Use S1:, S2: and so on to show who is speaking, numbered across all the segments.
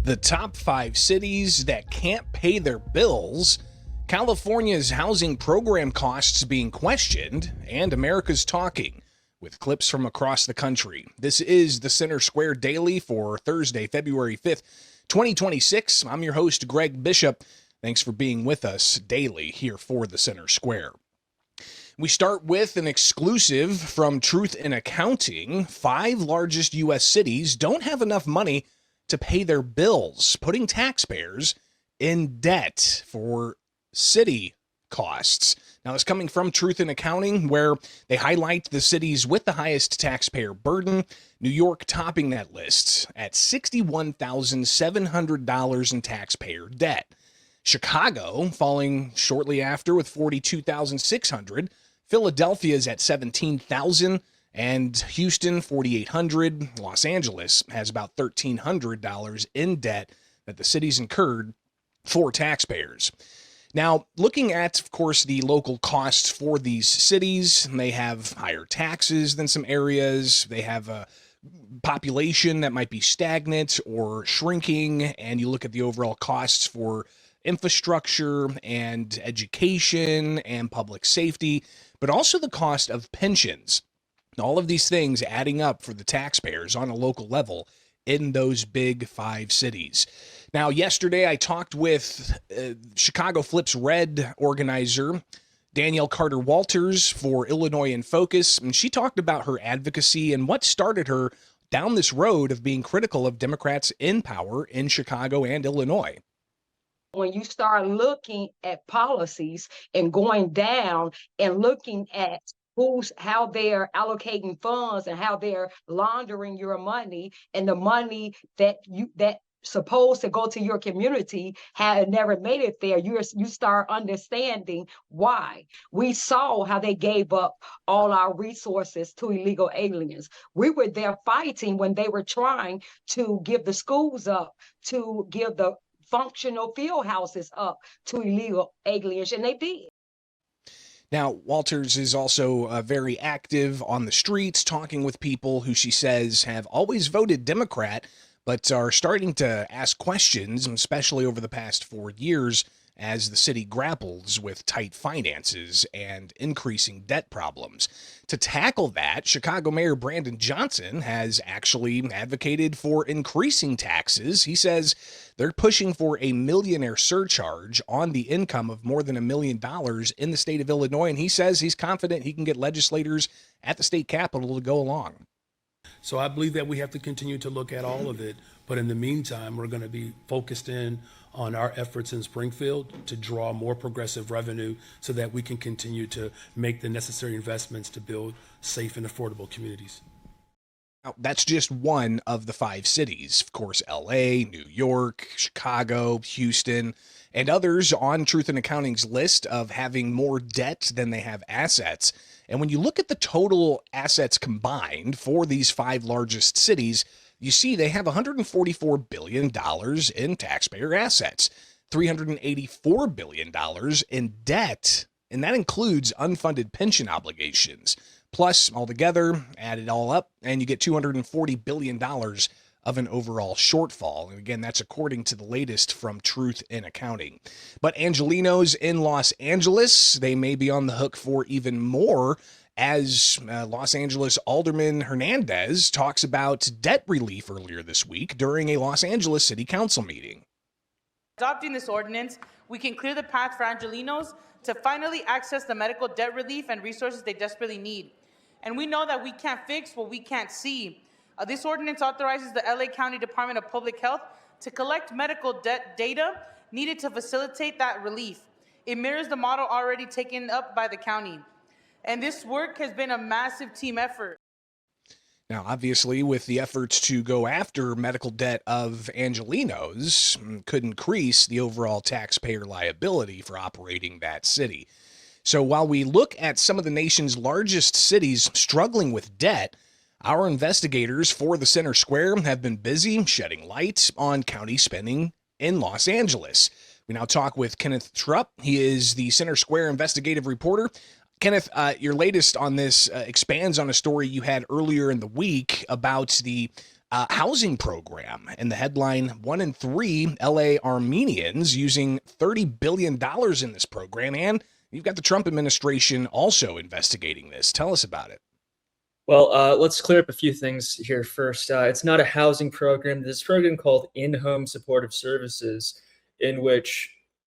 S1: The top 5 cities that can't pay their bills, California's housing program costs being questioned, and America's talking, with clips from across the country. This is the Center Square Daily for Thursday, February 5th, 2026. I'm your host, Greg Bishop. Thanks for being with us daily here for the Center Square. We start with an exclusive from Truth in Accounting. 5 largest U.S. cities don't have enough money to pay their bills, putting taxpayers in debt for city costs. Now, it's coming from Truth in Accounting, where they highlight the cities with the highest taxpayer burden. New York topping that list at $61,700 in taxpayer debt. Chicago falling shortly after with $42,600. Philadelphia is at $17,000. And Houston, $4,800. Los Angeles has about $1,300 in debt that the city's incurred for taxpayers. Now, looking at, of course, the local costs for these cities, they have higher taxes than some areas. They have a population that might be stagnant or shrinking. And you look at the overall costs for infrastructure and education and public safety, but also the cost of pensions. All of these things adding up for the taxpayers on a local level in those big 5 cities. Now, yesterday I talked with Chicago Flips Red organizer Danielle Carter Walters for Illinois in Focus, and she talked about her advocacy and what started her down this road of being critical of Democrats in power in Chicago and Illinois.
S2: When you start looking at policies and going down and looking at how they're allocating funds and how they're laundering your money, and the money that supposed to go to your community had never made it there, you start understanding why. We saw how they gave up all our resources to illegal aliens. We were there fighting when they were trying to give the schools up, to give the functional field houses up to illegal aliens, and they did.
S1: Now, Walters is also very active on the streets, talking with people who she says have always voted Democrat, but are starting to ask questions, especially over the past 4 years, as the city grapples with tight finances and increasing debt problems. To tackle that, Chicago Mayor Brandon Johnson has actually advocated for increasing taxes. He says they're pushing for a millionaire surcharge on the income of more than $1 million in the state of Illinois, and he says he's confident he can get legislators at the state capitol to go along.
S3: So I believe that we have to continue to look at all of it, but in the meantime, we're going to be focused in on our efforts in Springfield to draw more progressive revenue so that we can continue to make the necessary investments to build safe and affordable communities.
S1: Now, that's just one of the 5 cities. Of course, LA, New York, Chicago, Houston, and others on Truth in Accounting's list of having more debt than they have assets. And when you look at the total assets combined for these 5 largest cities, you see they have $144 billion in taxpayer assets, $384 billion in debt, and that includes unfunded pension obligations. Plus, altogether, add it all up, and you get $240 billion of an overall shortfall. And again, that's according to the latest from Truth in Accounting. But Angelenos in Los Angeles, they may be on the hook for even more, as Los Angeles Alderman Hernandez talks about debt relief earlier this week during a Los Angeles City Council meeting.
S4: Adopting this ordinance, we can clear the path for Angelenos to finally access the medical debt relief and resources they desperately need. And we know that we can't fix what we can't see. This ordinance authorizes the LA County Department of Public Health to collect medical debt data needed to facilitate that relief. It mirrors the model already taken up by the county. And this work has been a massive team effort.
S1: Now, obviously, with the efforts to go after medical debt of Angelenos, could increase the overall taxpayer liability for operating that city. So while we look at some of the nation's largest cities struggling with debt, our investigators for the Center Square have been busy shedding light on county spending in Los Angeles. We now talk with Kenneth Schrupp. He is the Center Square investigative reporter. Kenneth, your latest on this expands on a story you had earlier in the week about the housing program. And the headline, 1 in 3 LA Armenians using $30 billion in this program. And you've got the Trump administration also investigating this. Tell us about it.
S5: Well, let's clear up a few things here first. It's not a housing program. There's a program called In-Home Supportive Services, in which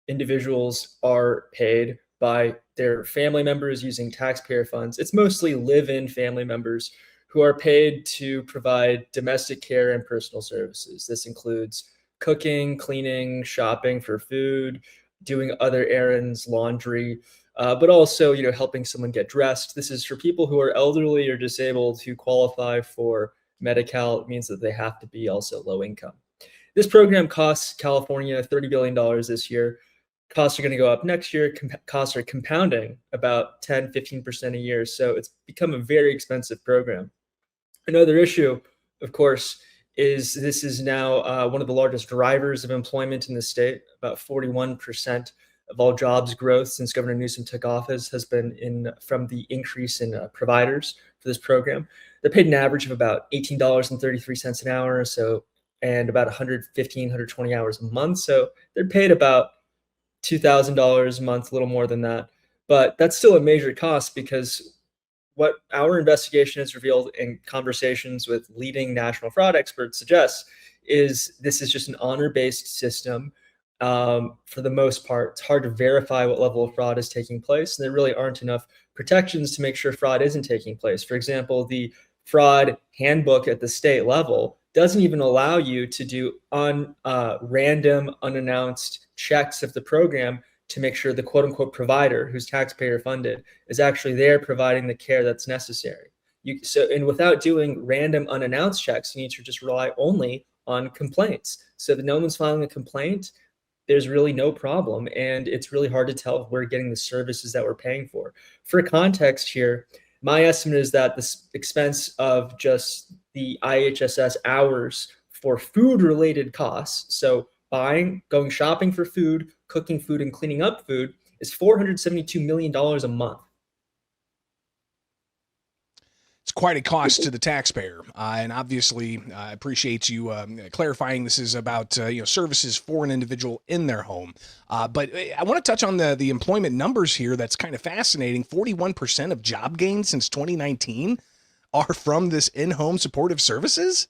S5: individuals are paid by their family members using taxpayer funds. It's mostly live-in family members who are paid to provide domestic care and personal services. This includes cooking, cleaning, shopping for food, doing other errands, laundry, but also, helping someone get dressed. This is for people who are elderly or disabled who qualify for Medi-Cal. It means that they have to be also low income. This program costs California $30 billion this year. Costs are going to go up next year. Costs are compounding about 10, 15% a year. So it's become a very expensive program. Another issue, of course, is this is now one of the largest drivers of employment in the state. About 41% of all jobs growth since Governor Newsom took office has been from the increase in providers for this program. They're paid an average of about $18.33 an hour, and about 115, 120 hours a month. So they're paid about $2,000 a month, a little more than that. But that's still a major cost, because what our investigation has revealed in conversations with leading national fraud experts suggests is this is just an honor-based system. For the most part, it's hard to verify what level of fraud is taking place, and there really aren't enough protections to make sure fraud isn't taking place. For example, the fraud handbook at the state level doesn't even allow you to do random, unannounced checks of the program to make sure the quote-unquote provider, who's taxpayer funded, is actually there providing the care that's necessary. And without doing random, unannounced checks, you need to just rely only on complaints. So if no one's filing a complaint, there's really no problem, and it's really hard to tell if we're getting the services that we're paying for. For context here, my estimate is that the expense of just the IHSS hours for food-related costs, so going shopping for food, cooking food, and cleaning up food, is $472 million a month.
S1: It's quite a cost to the taxpayer, and obviously I appreciate you clarifying this is about services for an individual in their home. But I want to touch on the employment numbers here. That's kind of fascinating. 41% of job gains since 2019 are from this in-home supportive services?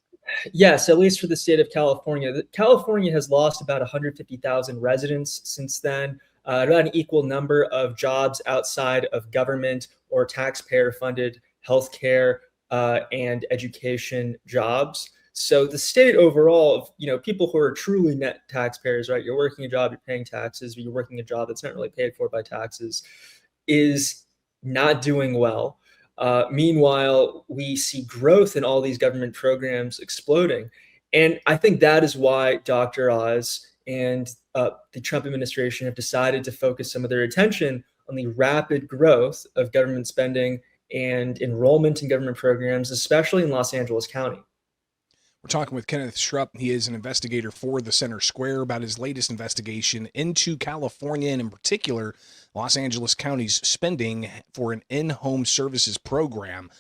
S5: Yes, at least for the state of California. California has lost about 150,000 residents since then, about an equal number of jobs outside of government or taxpayer-funded healthcare and education jobs. So the state overall, people who are truly net taxpayers, right? You're working a job, you're paying taxes, you're working a job that's not really paid for by taxes, is not doing well. Meanwhile, we see growth in all these government programs exploding. And I think that is why Dr. Oz and the Trump administration have decided to focus some of their attention on the rapid growth of government spending and enrollment in government programs, especially in Los Angeles County.
S1: We're talking with Kenneth Schrupp. He is an investigator for the Center Square about his latest investigation into California, and in particular, Los Angeles County's spending for an in-home services program.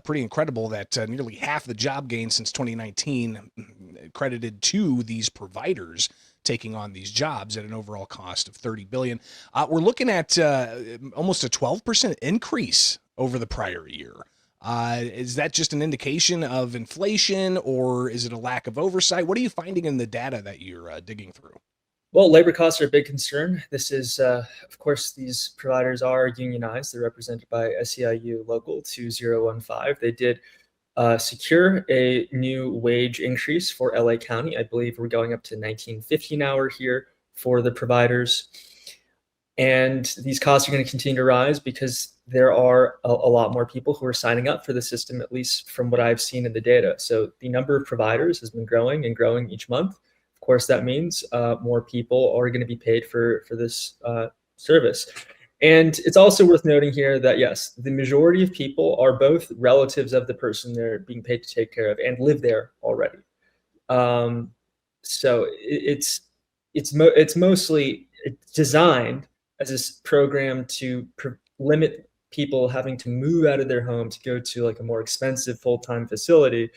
S1: Pretty incredible that nearly half the job gains since 2019 credited to these providers taking on these jobs at an overall cost of $30 billion. We're looking at almost a 12% increase over the prior year. Is that just an indication of inflation, or is it a lack of oversight? What are you finding in the data that you're digging through?
S5: Well, labor costs are a big concern. This is, of course, these providers are unionized. They're represented by SEIU Local 2015. They did secure a new wage increase for LA County. I believe we're going up to $19.50 an hour here for the providers. And these costs are going to continue to rise because there are a lot more people who are signing up for the system, at least from what I've seen in the data. So the number of providers has been growing and growing each month. Of course, that means more people are going to be paid for this service. And it's also worth noting here that, yes, the majority of people are both relatives of the person they're being paid to take care of and live there already. So it's mostly designed as this program to limit people having to move out of their home to go to like a more expensive full-time facility,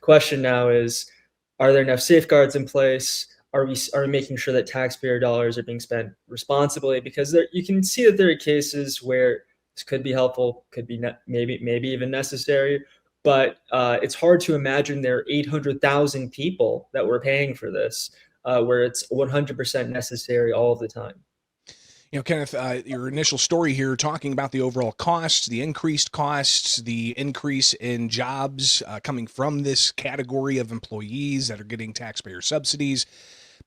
S5: The question now is, are there enough safeguards in place? Are we making sure that taxpayer dollars are being spent responsibly? Because you can see that there are cases where this could be helpful, could be maybe even necessary, but it's hard to imagine there are 800,000 people that we're paying for this, where it's 100% necessary all of the time.
S1: Kenneth, your initial story here talking about the overall costs, the increased costs, the increase in jobs coming from this category of employees that are getting taxpayer subsidies.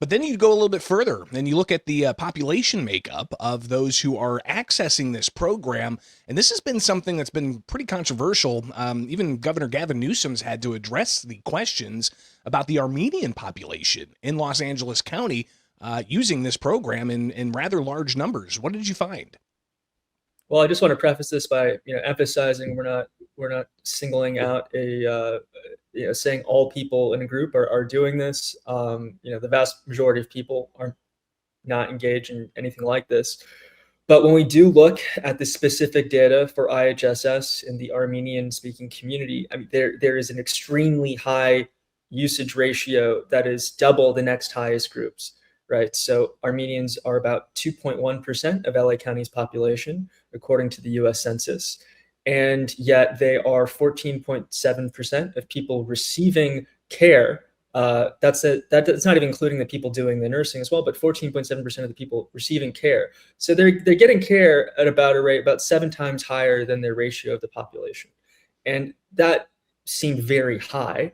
S1: But then you go a little bit further and you look at the population makeup of those who are accessing this program. And this has been something that's been pretty controversial. Even Governor Gavin Newsom's had to address the questions about the Armenian population in Los Angeles County using this program in rather large numbers. What did you find?
S5: Well, I just want to preface this by emphasizing we're not singling out a saying all people in a group are doing this. The vast majority of people are not engaged in anything like this. But when we do look at the specific data for IHSS in the Armenian-speaking community, I mean, there is an extremely high usage ratio that is double the next highest groups, right? So Armenians are about 2.1% of LA County's population, according to the US Census. And yet they are 14.7% of people receiving care. That's not even including the people doing the nursing as well, but 14.7% of the people receiving care. So they're getting care at about a rate about 7 times higher than their ratio of the population. And that seemed very high.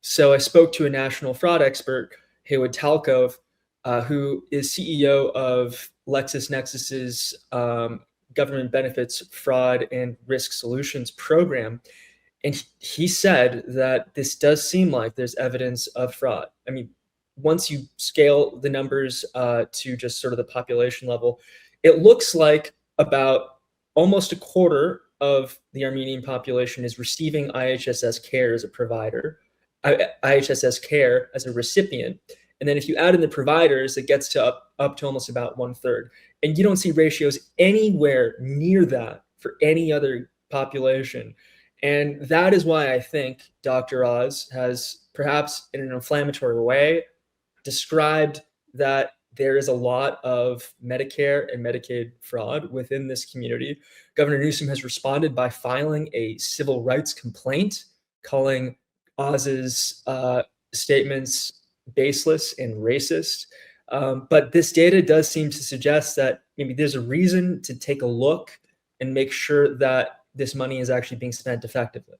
S5: So I spoke to a national fraud expert, Haywood Talkov, who is CEO of LexisNexis's Government Benefits Fraud and Risk Solutions program. And he said that this does seem like there's evidence of fraud. I mean, once you scale the numbers to just sort of the population level, it looks like about almost a quarter of the Armenian population is receiving IHSS care as a provider, IHSS care as a recipient. And then if you add in the providers, it gets to up to almost about 1/3. And you don't see ratios anywhere near that for any other population. And that is why I think Dr. Oz has, perhaps in an inflammatory way, described that there is a lot of Medicare and Medicaid fraud within this community. Governor Newsom has responded by filing a civil rights complaint, calling Oz's statements baseless and racist. But this data does seem to suggest that maybe there's a reason to take a look and make sure that this money is actually being spent effectively.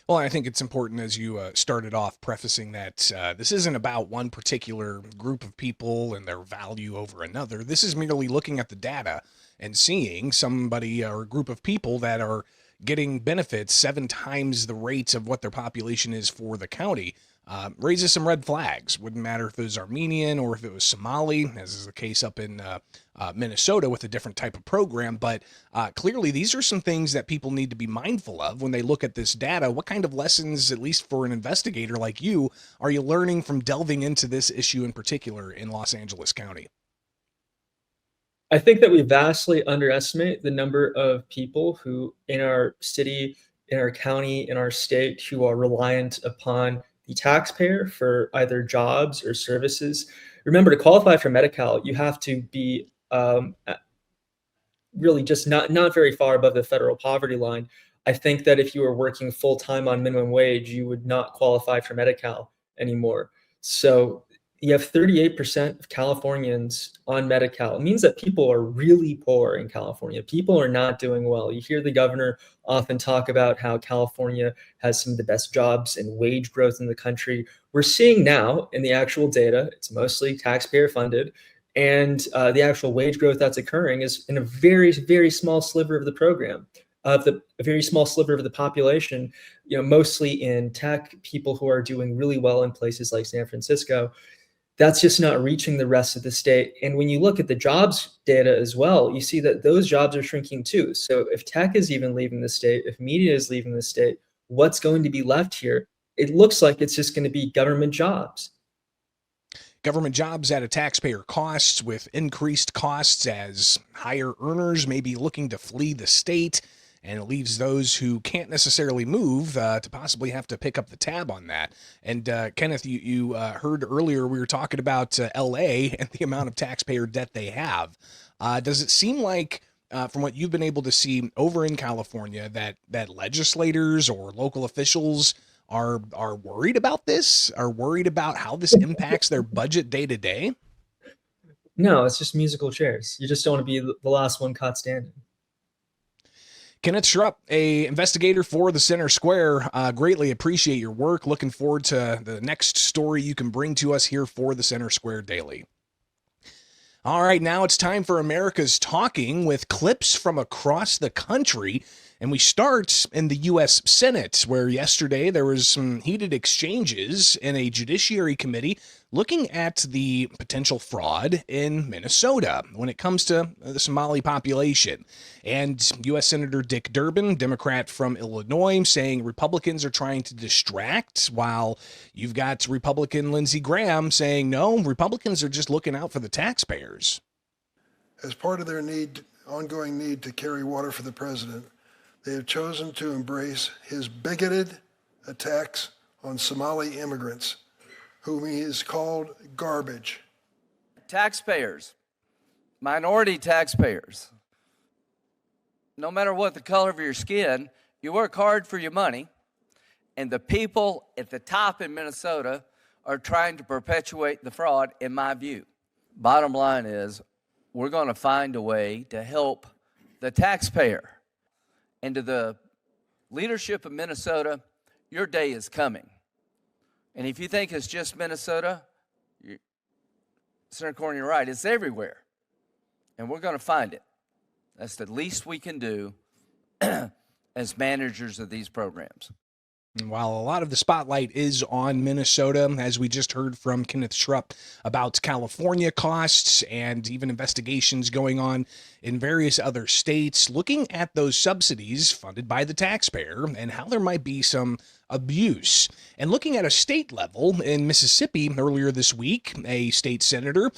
S1: Well, I think it's important, as you started off prefacing, that this isn't about one particular group of people and their value over another. This is merely looking at the data and seeing somebody or a group of people that are getting benefits 7 times the rates of what their population is for the county. Raises some red flags. Wouldn't matter if it was Armenian or if it was Somali, as is the case up in Minnesota with a different type of program. But clearly, these are some things that people need to be mindful of when they look at this data. What kind of lessons, at least for an investigator like you, are you learning from delving into this issue in particular in Los Angeles County?
S5: I think that we vastly underestimate the number of people who in our city, in our county, in our state, who are reliant upon the taxpayer for either jobs or services. Remember, to qualify for Medi-Cal, you have to be really just not very far above the federal poverty line. I think that if you were working full-time on minimum wage, you would not qualify for Medi-Cal anymore. So you have 38% of Californians on Medi-Cal. It means that people are really poor in California. People are not doing well. You hear the governor often talk about how California has some of the best jobs and wage growth in the country. We're seeing now in the actual data, it's mostly taxpayer funded, and the actual wage growth that's occurring is in a very, very small sliver of the program, a very small sliver of the population, mostly in tech, people who are doing really well in places like San Francisco. That's just not reaching the rest of the state. And when you look at the jobs data as well, you see that those jobs are shrinking too. So if tech is even leaving the state, if media is leaving the state, what's going to be left here? It looks like it's just going to be government jobs.
S1: Government jobs at a taxpayer cost, with increased costs as higher earners may be looking to flee the state. and it leaves those who can't necessarily move to possibly have to pick up the tab on that. And Kenneth, you heard earlier we were talking about LA and the amount of taxpayer debt they have. Does it seem like, from what you've been able to see over in California, that legislators or local officials are worried about this, are worried about how this impacts their budget day to day?
S5: No, it's just musical chairs. You just don't want to be the last one caught standing.
S1: Kenneth Schrupp, a investigator for the Center Square, greatly appreciate your work. Looking forward to the next story you can bring to us here for the Center Square Daily. All right, now it's time for America's Talking with clips from across the country. And we start in the U.S. Senate, where yesterday there was some heated exchanges in a Judiciary Committee looking at the potential fraud in Minnesota when it comes to the Somali population. And U.S. Senator Dick Durbin, Democrat from Illinois, saying Republicans are trying to distract, while you've got Republican Lindsey Graham saying, no, Republicans are just looking out for the taxpayers.
S6: As part of their ongoing need to carry water for the president, they have chosen to embrace his bigoted attacks on Somali immigrants, whom he has called garbage.
S7: Taxpayers, minority taxpayers, no matter what the color of your skin, you work hard for your money, and the people at the top in Minnesota are trying to perpetuate the fraud, in my view. Bottom line is, we're going to find a way to help the taxpayer. And to the leadership of Minnesota, your day is coming. And if you think it's just Minnesota, Senator Cornyn, you're right, it's everywhere. And we're going to find it. That's the least we can do as managers of these programs.
S1: And while a lot of the spotlight is on Minnesota, as we just heard from Kenneth Schrupp about California costs and even investigations going on in various other states, looking at those subsidies funded by the taxpayer and how there might be some abuse. And looking at a state level in Mississippi earlier this week, a state senator,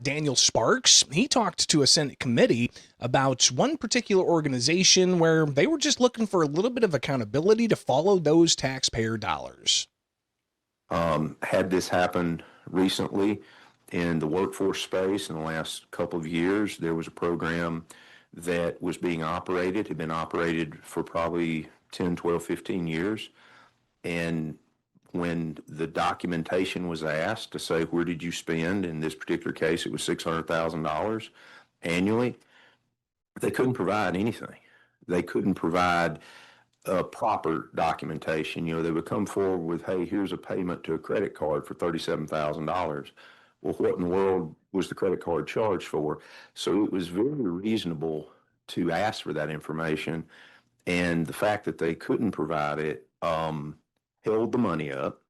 S1: Daniel Sparks, he talked to a Senate committee about one particular organization where they were just looking for a little bit of accountability to follow those taxpayer dollars.
S8: Had this happened recently in the workforce space in the last couple of years, there was a program that was being operated, had been operated for probably 10, 12, 15 years. And when the documentation was asked to say, where did you spend? In this particular case, it was $600,000 annually. They couldn't provide anything. They couldn't provide proper documentation. You know, they would come forward with, hey, here's a payment to a credit card for $37,000. Well, what in the world was the credit card charged for? So it was very reasonable to ask for that information. And the fact that they couldn't provide it held the money up.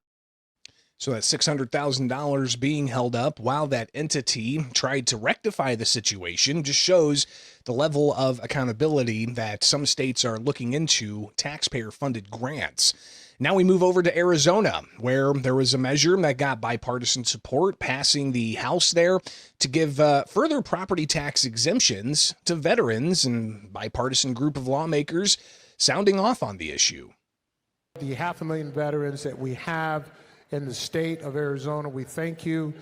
S1: So that $600,000 being held up while that entity tried to rectify the situation just shows the level of accountability that some states are looking into taxpayer-funded grants. Now we move over to Arizona, where there was a measure that got bipartisan support passing the House there to give further property tax exemptions to veterans, and bipartisan group of lawmakers sounding off on the issue.
S9: The 500,000 veterans that we have in the state of Arizona, we thank you.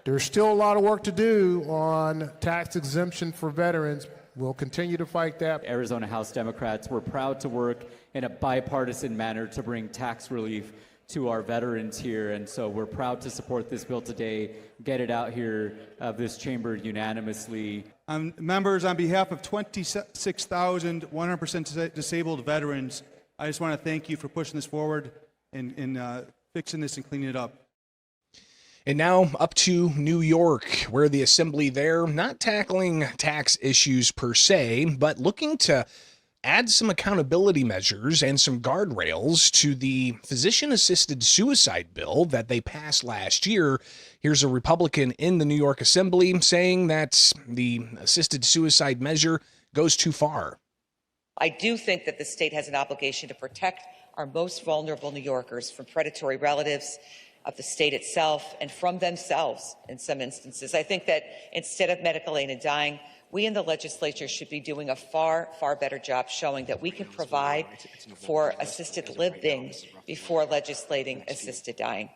S9: There's still a lot of work to do on tax exemption for veterans. We'll continue to fight that.
S10: Arizona House Democrats, we're proud to work in a bipartisan manner to bring tax relief to our veterans here, and so we're proud to support this bill today, get it out here of this chamber unanimously.
S11: Members, on behalf of 26,000 100% disabled veterans, I just want to thank you for pushing this forward and fixing this and cleaning it up.
S1: And now up to New York, where the assembly there, not tackling tax issues per se, but looking to add some accountability measures and some guardrails to the physician-assisted suicide bill that they passed last year. Here's a Republican in the New York Assembly saying that the assisted suicide measure goes too far.
S12: I do think that the state has an obligation to protect our most vulnerable New Yorkers from predatory relatives of the state itself and from themselves in some instances. I think that instead of medical aid and dying, we in the legislature should be doing a far, far better job showing that we can provide for assisted living before legislating assisted dying.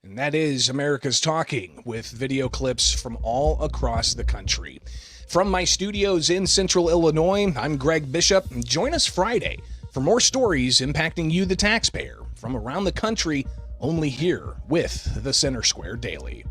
S1: And that is America's Talking, with video clips from all across the country. From my studios in Central Illinois, I'm Greg Bishop. Join us Friday for more stories impacting you, the taxpayer, from around the country, only here with the Center Square Daily.